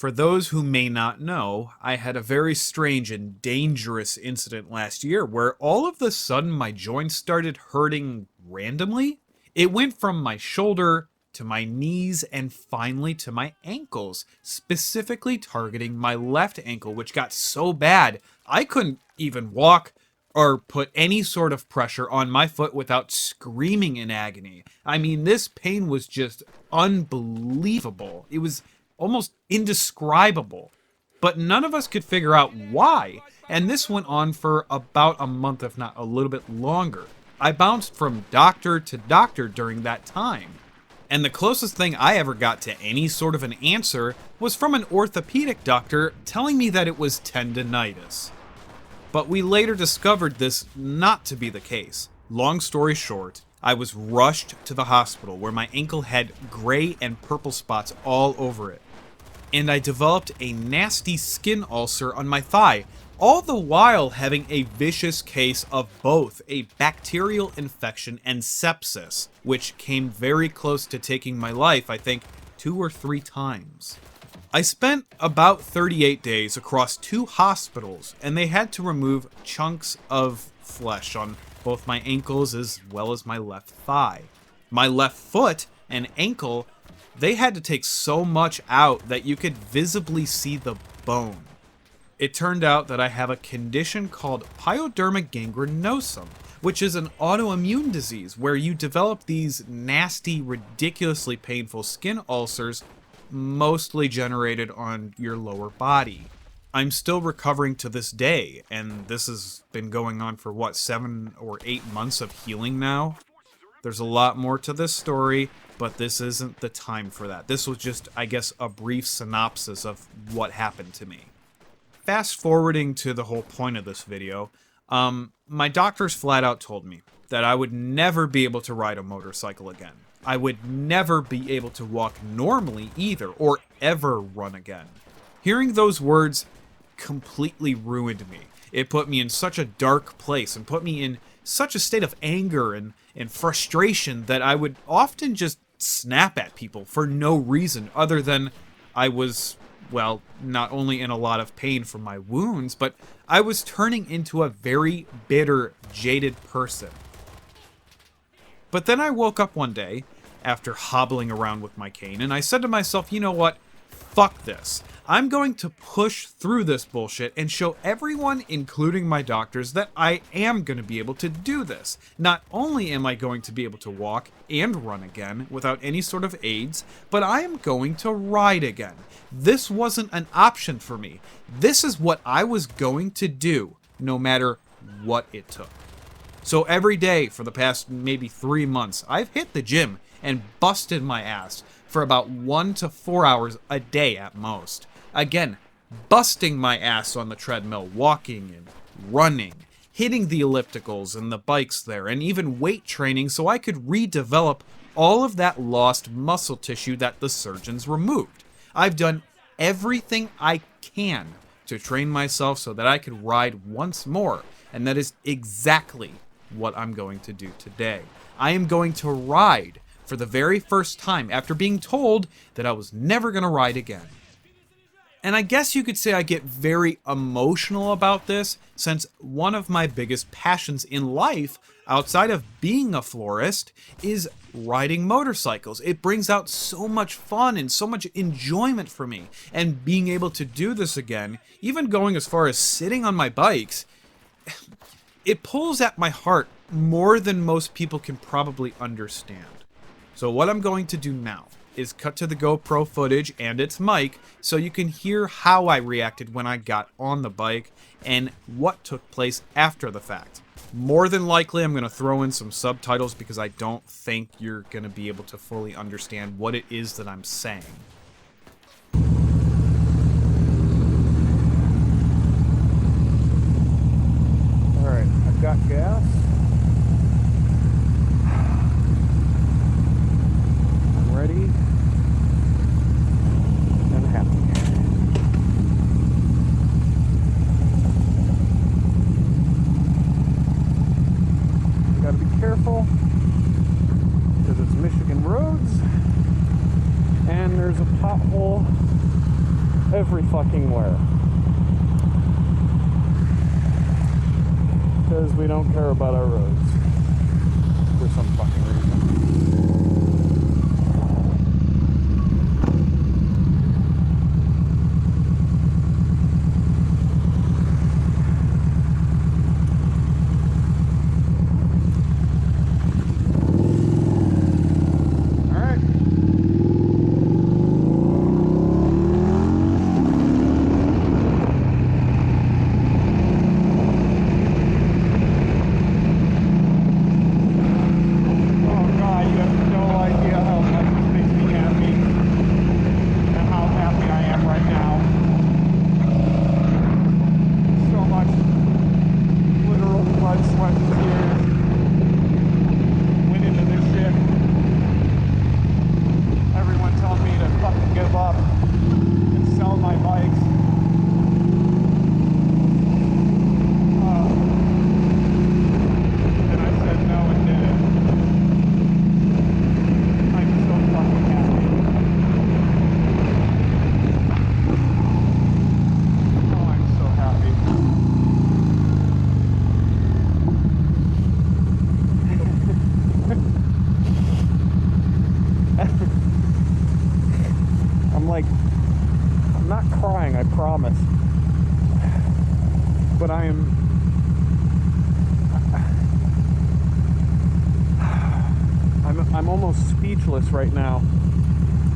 For those who may not know, I had a very strange and dangerous incident last year where all of a sudden my joints started hurting randomly. It went from my shoulder to my knees and finally to my ankles, specifically targeting my left ankle, which got so bad I couldn't even walk or put any sort of pressure on my foot without screaming in agony. I mean, this pain was just unbelievable. It was almost indescribable. But none of us could figure out why, and this went on for about a month, if not a little bit longer. I bounced from doctor to doctor during that time. And the closest thing I ever got to any sort of an answer was from an orthopedic doctor telling me that it was tendinitis. But we later discovered this not to be the case. Long story short, I was rushed to the hospital where my ankle had gray and purple spots all over it. And I developed a nasty skin ulcer on my thigh, all the while having a vicious case of both a bacterial infection and sepsis, which came very close to taking my life, I think, 2 or 3 times. I spent about 38 days across 2 hospitals, and they had to remove chunks of flesh on both my ankles as well as my left thigh. My left foot and ankle, they had to take so much out that you could visibly see the bone. It turned out that I have a condition called pyoderma gangrenosum, which is an autoimmune disease where you develop these nasty, ridiculously painful skin ulcers mostly generated on your lower body. I'm still recovering to this day, and this has been going on for 7 or 8 months of healing now. There's a lot more to this story, but this isn't the time for that. This was just, I guess, a brief synopsis of what happened to me. Fast forwarding to the whole point of this video, my doctors flat out told me that I would never be able to ride a motorcycle again. I would never be able to walk normally either, or ever run again. Hearing those words completely ruined me. It put me in such a dark place and put me in such a state of anger and frustration that I would often just snap at people for no reason other than I was, well, not only in a lot of pain from my wounds, but I was turning into a very bitter, jaded person. But then I woke up one day after hobbling around with my cane, and I said to myself, you know what? Fuck this. I'm going to push through this bullshit and show everyone, including my doctors, that I am going to be able to do this. Not only am I going to be able to walk and run again without any sort of aids, but I am going to ride again. This wasn't an option for me. This is what I was going to do, no matter what it took. So every day for the past maybe 3 months, I've hit the gym and busted my ass for about 1 to 4 hours a day at most. Again, busting my ass on the treadmill, walking and running, hitting the ellipticals and the bikes there, and even weight training so I could redevelop all of that lost muscle tissue that the surgeons removed. I've done everything I can to train myself so that I could ride once more, and that is exactly what I'm going to do today. I am going to ride for the very first time after being told that I was never going to ride again. And I guess you could say I get very emotional about this, since one of my biggest passions in life, outside of being a florist, is riding motorcycles. It brings out so much fun and so much enjoyment for me. And being able to do this again, even going as far as sitting on my bikes, it pulls at my heart more than most people can probably understand. So what I'm going to do now is cut to the GoPro footage and its mic so you can hear how I reacted when I got on the bike and what took place after the fact. More than likely, I'm going to throw in some subtitles because I don't think you're going to be able to fully understand what it is that I'm saying. Alright, I've got gas. I'm ready and happy. Gotta be careful because it's Michigan roads and there's a every fucking where. Because we don't care about our roads for some fucking reason. I'm not crying, I promise. But I'm almost speechless right now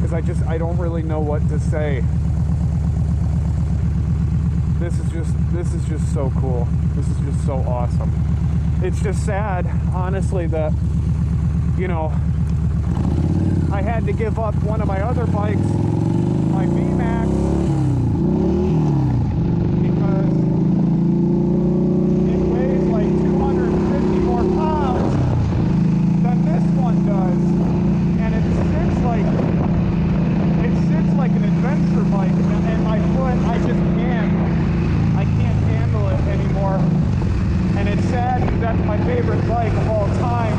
because I don't really know what to say. This is just so cool. This is just so awesome. It's just sad, honestly, that, you know, I had to give up one of my other bikes, my VMAX, because it weighs like 250 more pounds than this one does, and it sits like an adventure bike, and my foot, I can't handle it anymore. And it's sad because that's my favorite bike of all time,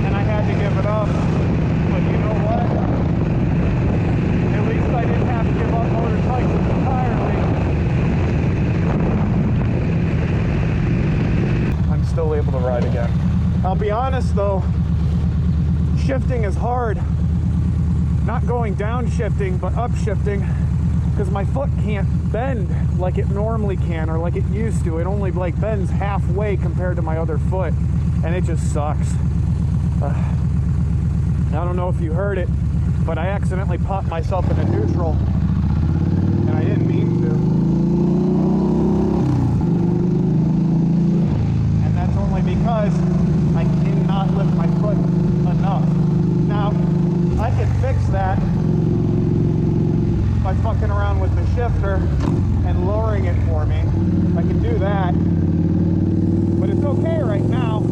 and I had to give it up. But you know what? At least I didn't have to give up motorcycles entirely. I'm still able to ride again. I'll be honest though, shifting is hard. Not going down shifting, but up shifting, because my foot can't bend like it normally can, or like it used to. It only like bends halfway compared to my other foot, and it just sucks. I don't know if you heard it, but I accidentally popped myself in a neutral, and I didn't mean to. And that's only because I cannot lift my foot enough. Now, I could fix that by fucking around with the shifter and lowering it for me. I can do that, but it's okay right now.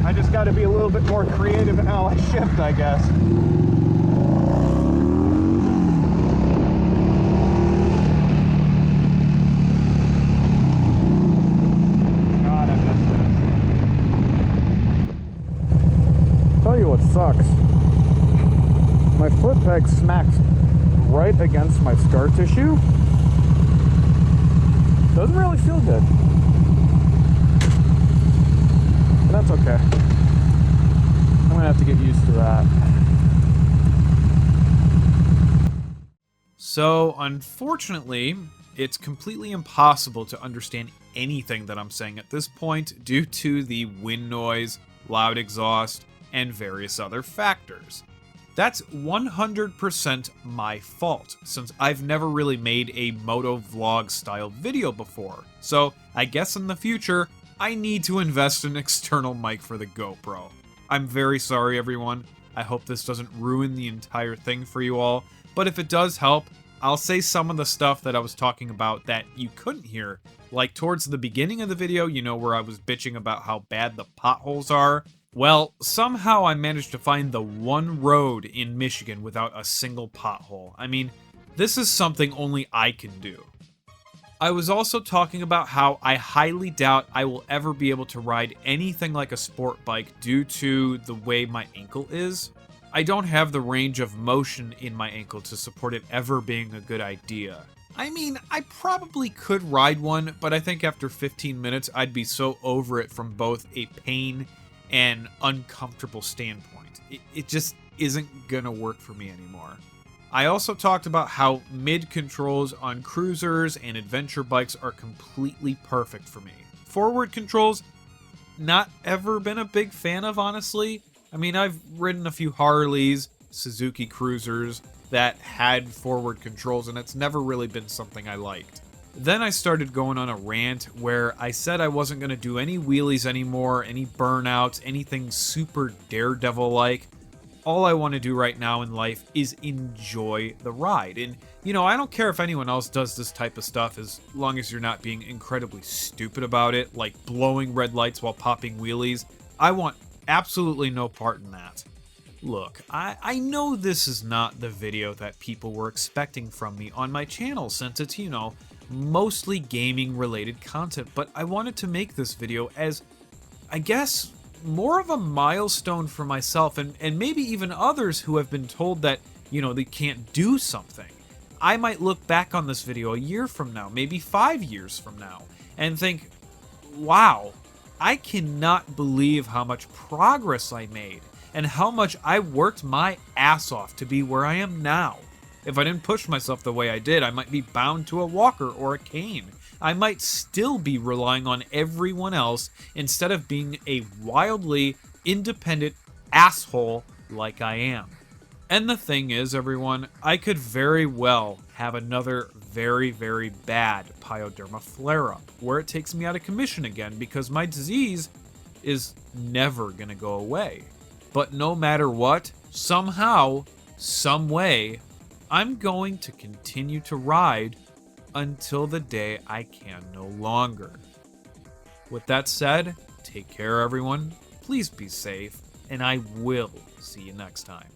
I just got to be a little bit more creative in how I shift, I guess. God, I miss this. Tell you what sucks. My foot peg smacks right against my scar tissue. Doesn't really feel good. But that's okay. I'm gonna have to get used to that. So, unfortunately, it's completely impossible to understand anything that I'm saying at this point due to the wind noise, loud exhaust, and various other factors. That's 100% my fault, since I've never really made a moto vlog style video before. So, I guess in the future, I need to invest in an external mic for the GoPro. I'm very sorry, everyone. I hope this doesn't ruin the entire thing for you all, but if it does help, I'll say some of the stuff that I was talking about that you couldn't hear. Like towards the beginning of the video, you know, where I was bitching about how bad the potholes are. Well, somehow I managed to find the one road in Michigan without a single pothole. I mean, this is something only I can do. I was also talking about how I highly doubt I will ever be able to ride anything like a sport bike due to the way my ankle is. I don't have the range of motion in my ankle to support it ever being a good idea. I mean, I probably could ride one, but I think after 15 minutes I'd be so over it from both a pain and uncomfortable standpoint. It just isn't gonna work for me anymore. I also talked about how mid controls on cruisers and adventure bikes are completely perfect for me. Forward controls, not ever been a big fan of, honestly. I mean, I've ridden a few Harleys, Suzuki cruisers that had forward controls, and it's never really been something I liked. Then I started going on a rant where I said I wasn't going to do any wheelies anymore, any burnouts, anything super daredevil-like. All I want to do right now in life is enjoy the ride. And, you know, I don't care if anyone else does this type of stuff as long as you're not being incredibly stupid about it, like blowing red lights while popping wheelies. I want absolutely no part in that. Look, I know this is not the video that people were expecting from me on my channel since it's, you know, mostly gaming related content, but I wanted to make this video as, I guess, more of a milestone for myself and maybe even others who have been told that, you know, they can't do something. I might look back on this video a year from now, maybe 5 years from now, and think, wow, I cannot believe how much progress I made and how much I worked my ass off to be where I am now. If I didn't push myself the way I did, I might be bound to a walker or a cane. I might still be relying on everyone else instead of being a wildly independent asshole like I am. And the thing is, everyone, I could very well have another very, very bad pyoderma flare-up where it takes me out of commission again because my disease is never going to go away. But no matter what, somehow, some way, I'm going to continue to ride until the day I can no longer. With that said, take care everyone, please be safe, and I will see you next time.